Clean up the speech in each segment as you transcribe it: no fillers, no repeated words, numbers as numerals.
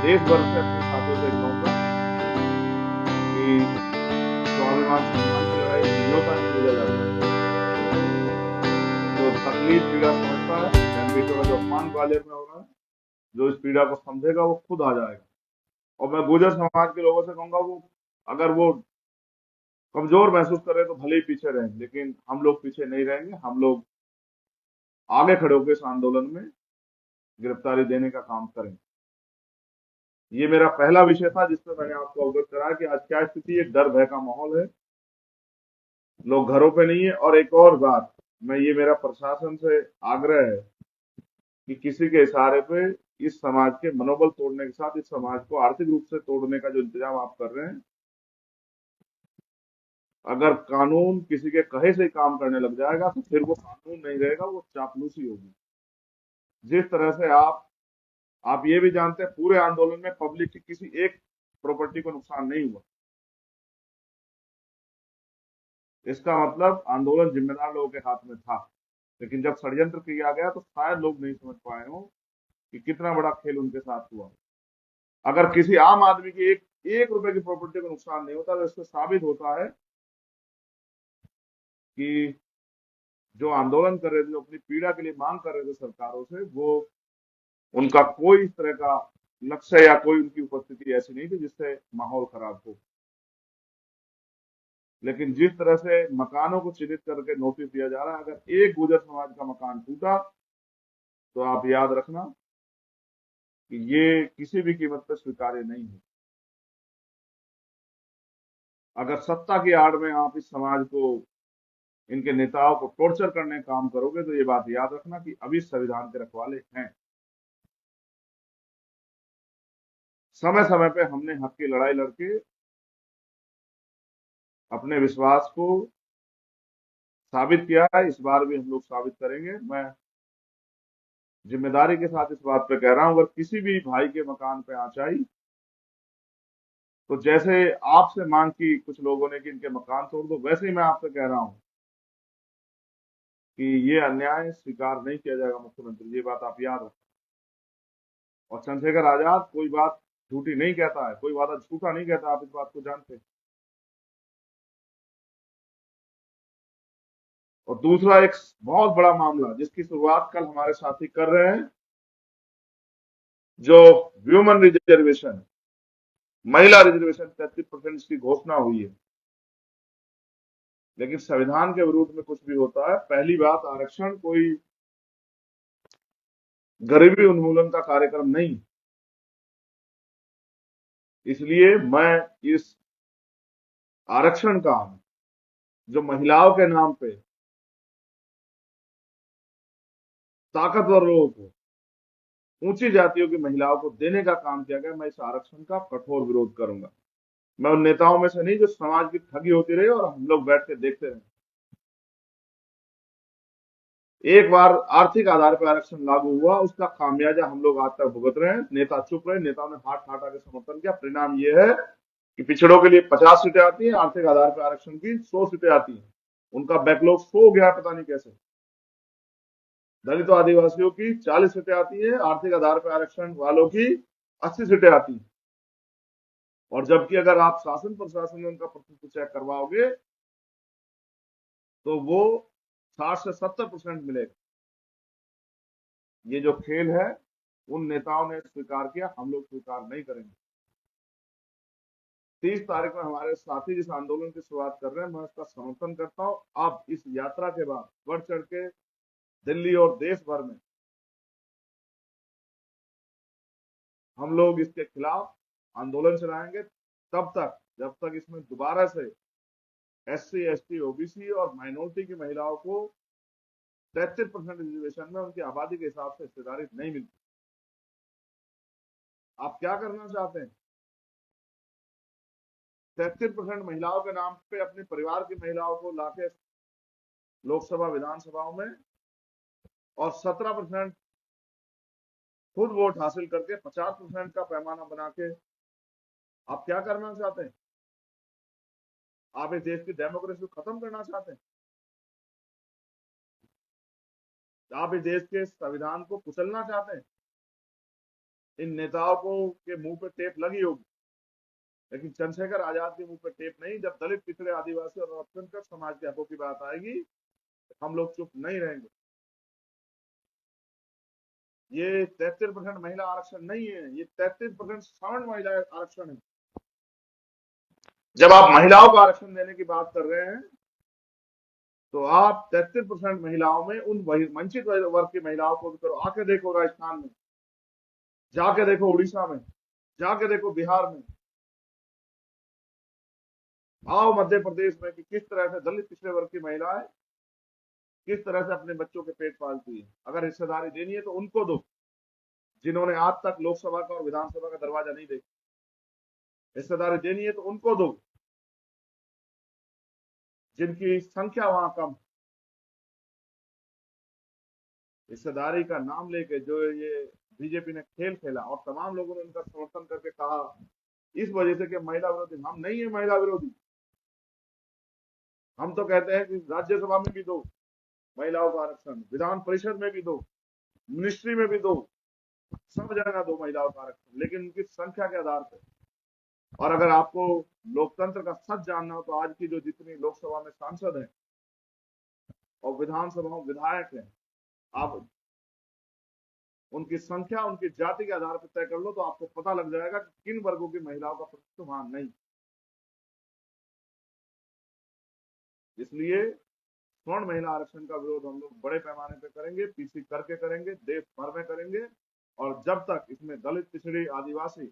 देश भर से अपने साथियों से कहूंगा कि स्वाभिमान सम्मान की लड़ाई समझौता नहीं भेजा जाता है। जो तकलीफ पीड़ा समझता है, बहन बेटियों का जो अपमान ग्वालियर में हो रहा है, जो इस पीड़ा को समझेगा वो खुद आ जाएगा। और मैं गुर्जर समाज के लोगों से कहूंगा, वो अगर वो कमजोर महसूस कर रहे हैं तो भले ही पीछे रहें, लेकिन हम लोग पीछे नहीं रहेंगे। हम लोग आगे खड़े होकर इस आंदोलन में गिरफ्तारी देने का काम करें। ये मेरा पहला विषय था जिसपे मैंने आपको अवगत कराया कि आज क्या स्थिति है। डर भय का माहौल है, लोग घरों पे नहीं है। और एक और बात, मैं ये मेरा प्रशासन से आग्रह है कि किसी के इशारे पे इस समाज के मनोबल तोड़ने के साथ इस समाज को आर्थिक रूप से तोड़ने का जो इंतजाम आप कर रहे हैं, अगर कानून किसी के कहे से ही काम करने लग जाएगा तो फिर वो कानून नहीं रहेगा, वो चापलूसी होगी। जिस तरह से आप ये भी जानते हैं पूरे आंदोलन में पब्लिक की किसी एक प्रॉपर्टी को नुकसान नहीं हुआ। इसका मतलब आंदोलन जिम्मेदार लोगों के हाथ में था। लेकिन जब षड्यंत्र किया गया तो शायद लोग नहीं समझ पाए हों कि कितना बड़ा खेल उनके साथ हुआ। अगर किसी आम आदमी की एक एक रुपए की प्रॉपर्टी को नुकसान नहीं होता तो इससे साबित होता है कि जो आंदोलन कर रहे थे, जो अपनी पीड़ा के लिए मांग कर रहे थे सरकारों से, वो उनका कोई इस तरह का लक्ष्य या कोई उनकी उपस्थिति ऐसी नहीं थी जिससे माहौल खराब हो। लेकिन जिस तरह से मकानों को चिन्हित करके नोटिस दिया जा रहा है, अगर एक गुर्जर समाज का मकान टूटा तो आप याद रखना कि ये किसी भी कीमत पर स्वीकार्य नहीं है। अगर सत्ता की आड़ में आप इस समाज को, इनके नेताओं को टॉर्चर करने का काम करोगे तो ये बात याद रखना कि अभी संविधान के रखवाले हैं। समय समय पे हमने हक की लड़ाई लड़के अपने विश्वास को साबित किया है, इस बार भी हम लोग साबित करेंगे। मैं जिम्मेदारी के साथ इस बात पे कह रहा हूं, अगर किसी भी भाई के मकान पे आंच आई तो जैसे आपसे मांग की कुछ लोगों ने कि इनके मकान तोड़ दो, वैसे ही मैं आपसे कह रहा हूं कि ये अन्याय स्वीकार नहीं किया जाएगा। मुख्यमंत्री, ये बात आप याद रखें। और चंद्रशेखर आजाद कोई बात झूठी नहीं कहता है, कोई वादा झूठा नहीं कहता, आप इस बात को जानते हैं। और दूसरा एक बहुत बड़ा मामला जिसकी शुरुआत कल हमारे साथी कर रहे हैं, जो व्यूमन रिजर्वेशन, महिला रिजर्वेशन 33% की घोषणा हुई है। लेकिन संविधान के विरुद्ध में कुछ भी होता है। पहली बात, आरक्षण कोई गरीबी उन्मूलन का कार्यक्रम नहीं। इसलिए मैं इस आरक्षण का, जो महिलाओं के नाम पे ताकतवर लोगों को, ऊंची जातियों की महिलाओं को देने का काम किया गया, मैं इस आरक्षण का कठोर विरोध करूंगा। मैं उन नेताओं में से नहीं जो समाज की ठगी होती रही और हम लोग बैठ के देखते रहे। एक बार आर्थिक आधार पर आरक्षण लागू हुआ, उसका खामियाजा हम लोग आज तक भुगत रहे हैं। नेता चुप रहे, नेताओं ने हाथ ठाटा के समर्थन किया। परिणाम ये है कि पिछड़ों के लिए 50 सीटें आती हैं, आर्थिक आधार पर आरक्षण की 100 सीटें आती हैं। उनका बैकलॉग सो गया, पता नहीं कैसे। दलितों आदिवासियों की 40 सीटें आती है, आर्थिक आधार पर आरक्षण वालों की 80 सीटें आती हैं। और जबकि अगर आप शासन प्रशासन में उनका प्रतिशत चेक करवाओगे तो वो 60 से 70% मिलेगा। ये जो खेल है, उन नेताओं ने स्वीकार किया, हम लोग स्वीकार नहीं करेंगे। 30 तारीख में हमारे साथी जिस आंदोलन की शुरुआत कर रहे हैं, मैं उसका समर्थन करता हूं। अब इस यात्रा के बाद बढ़ चढ़ के दिल्ली और देश भर में हम लोग इसके खिलाफ आंदोलन चलाएंगे, तब तक जब तक इसमें दोबारा से SC ST OBC और माइनॉरिटी की महिलाओं को 33% रिजर्वेशन में उनकी आबादी के हिसाब से हिस्सेदारी नहीं मिलती। आप क्या करना चाहते हैं? 33% महिलाओं के नाम पे अपने परिवार की महिलाओं को लाके लोकसभा विधानसभाओं में, और 17% खुद वोट हासिल करके 50% का पैमाना बना के आप क्या करना चाहते हैं? आप इस देश की डेमोक्रेसी को खत्म करना चाहते हैं? आप इस देश के संविधान को कुचलना चाहते हैं? इन नेताओं को के मुंह पे टेप लगी होगी, लेकिन चंद्रशेखर आजाद के मुंह पे टेप नहीं। जब दलित, पिछड़े, आदिवासी और अल्पसंख्यक समाज के हकों की बात आएगी, हम लोग चुप नहीं रहेंगे। ये 33% महिला आरक्षण नहीं है, ये 33% सवर्ण महिला आरक्षण है। जब आप महिलाओं को आरक्षण देने की बात कर रहे हैं, तो आप 33% महिलाओं में उन वंचित वर्ग की महिलाओं को भी करो। आके देखो राजस्थान में, जाके देखो उड़ीसा में, जाके देखो बिहार में, आओ मध्य प्रदेश में, कि किस तरह से दलित, पिछड़े वर्ग की महिलाएं किस तरह से अपने बच्चों के पेट पालती है। अगर हिस्सेदारी देनी है तो उनको दो, जिन्होंने आज तक लोकसभा का और विधानसभा का दरवाजा नहीं देखा। हिस्सेदारी देनी है तो उनको दो, जिनकी संख्या वहां कम। हिस्सेदारी का नाम लेके जो ये बीजेपी ने खेल खेला, और तमाम लोगों ने उनका समर्थन करके कहा इस वजह से कि महिला विरोधी। हम नहीं है महिला विरोधी। हम तो कहते हैं कि राज्यसभा में भी दो महिलाओं का आरक्षण, विधान परिषद में भी दो, मिनिस्ट्री में भी दो, सब जगह दो महिलाओं का आरक्षण, लेकिन उनकी संख्या के आधार पर। और अगर आपको लोकतंत्र का सच जानना हो, तो आज की जो जितनी लोकसभा में सांसद हैं और विधानसभा में विधायक हैं, आप उनकी संख्या उनकी जाति के आधार पर तय कर लो, तो आपको पता लग जाएगा कि किन वर्गों की महिलाओं का प्रतिशत वहां नहीं। इसलिए स्वर्ण महिला आरक्षण का विरोध हम लोग बड़े पैमाने पर करेंगे, पीसी करके करेंगे, देश भर में करेंगे। और जब तक इसमें दलित, पिछड़ी, आदिवासी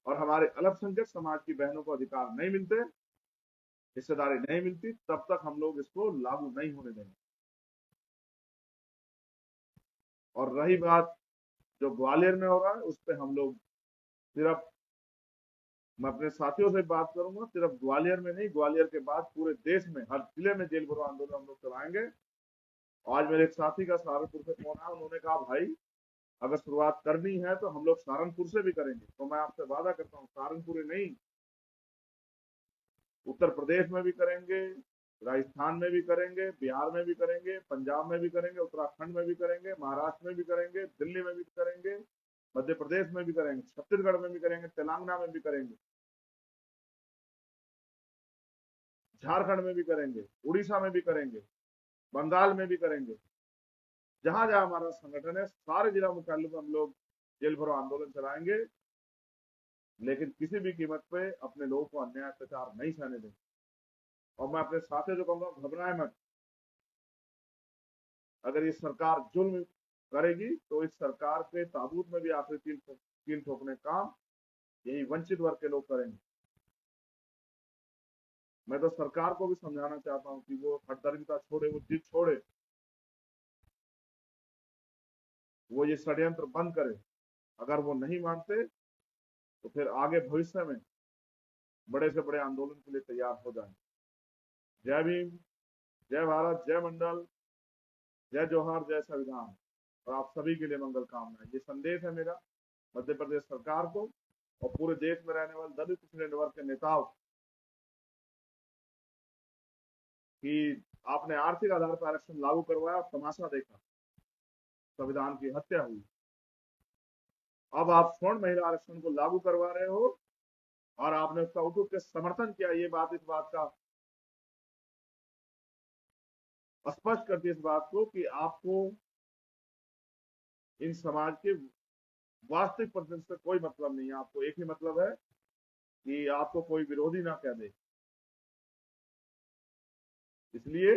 और हमारे अल्पसंख्यक समाज की बहनों को अधिकार नहीं मिलते, हिस्सेदारी नहीं मिलती, तब तक हम लोग इसको लागू नहीं होने देंगे। और रही बात जो ग्वालियर में हो रहा है, उस पर हम लोग सिर्फ, मैं अपने साथियों से बात करूंगा, सिर्फ ग्वालियर में नहीं, ग्वालियर के बाद पूरे देश में हर जिले में जेल भरो आंदोलन हम लोग चलाएंगे। आज मेरे एक साथी का सहारनपुर से फोन आया, उन्होंने कहा भाई अगर शुरुआत करनी है तो हम लोग सहारनपुर से भी करेंगे। तो मैं आपसे वादा करता हूँ, सहारनपुर नहीं, उत्तर प्रदेश में भी करेंगे, राजस्थान में भी करेंगे, बिहार में भी करेंगे, पंजाब में भी करेंगे, उत्तराखंड में भी करेंगे, महाराष्ट्र में भी करेंगे, दिल्ली में भी करेंगे, मध्य प्रदेश में भी करेंगे, छत्तीसगढ़ में भी करेंगे, तेलंगाना में भी करेंगे, झारखंड में भी करेंगे, उड़ीसा में भी करेंगे, बंगाल में भी करेंगे। जहां जहां हमारा संगठन है, सारे जिला मुख्यालयों पर हम लोग जेल भरो आंदोलन चलाएंगे, लेकिन किसी भी कीमत पे अपने लोगों को अन्याय, अत्याचार नहीं सहने देंगे। और मैं अपने साथियों को कहूंगा, घबराए मत। अगर ये सरकार जुल्म करेगी तो इस सरकार के ताबूत में भी आखिरी कील ठोकने का यही वंचित वर्ग के लोग करेंगे। मैं तो सरकार को भी समझाना चाहता हूं कि वो हठधर्मिता छोड़े, वो जिद छोड़े, वो ये षड्यंत्र बंद करे। अगर वो नहीं मानते तो फिर आगे भविष्य में बड़े से बड़े आंदोलन के लिए तैयार हो जाए। जय भीम, जय भारत, जय मंडल, जय जोहार, जय संविधान। और आप सभी के लिए मंगल कामनाएं। ये संदेश है मेरा मध्य प्रदेश सरकार को और पूरे देश में रहने वाले दलित, पिछड़े वर्ग के नेताओं कि आपने आर्थिक आधार पर आरक्षण लागू करवाया, तमाशा देखा, संविधान की हत्या हुई। अब आप स्वर्ण महिला आरक्षण को लागू करवा रहे हो और आपने उसका उठ के समर्थन किया। ये बात इस बात का स्पष्ट करती है इस बात को कि आपको इन समाज के वास्तविक प्रतिनिधित्व से कोई मतलब नहीं है। आपको एक ही मतलब है कि आपको कोई विरोधी ना कह दे। इसलिए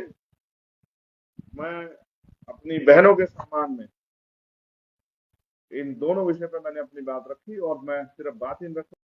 मैं अपनी बहनों के सम्मान में इन दोनों विषय पर मैंने अपनी बात रखी, और मैं सिर्फ बात ही रखूं।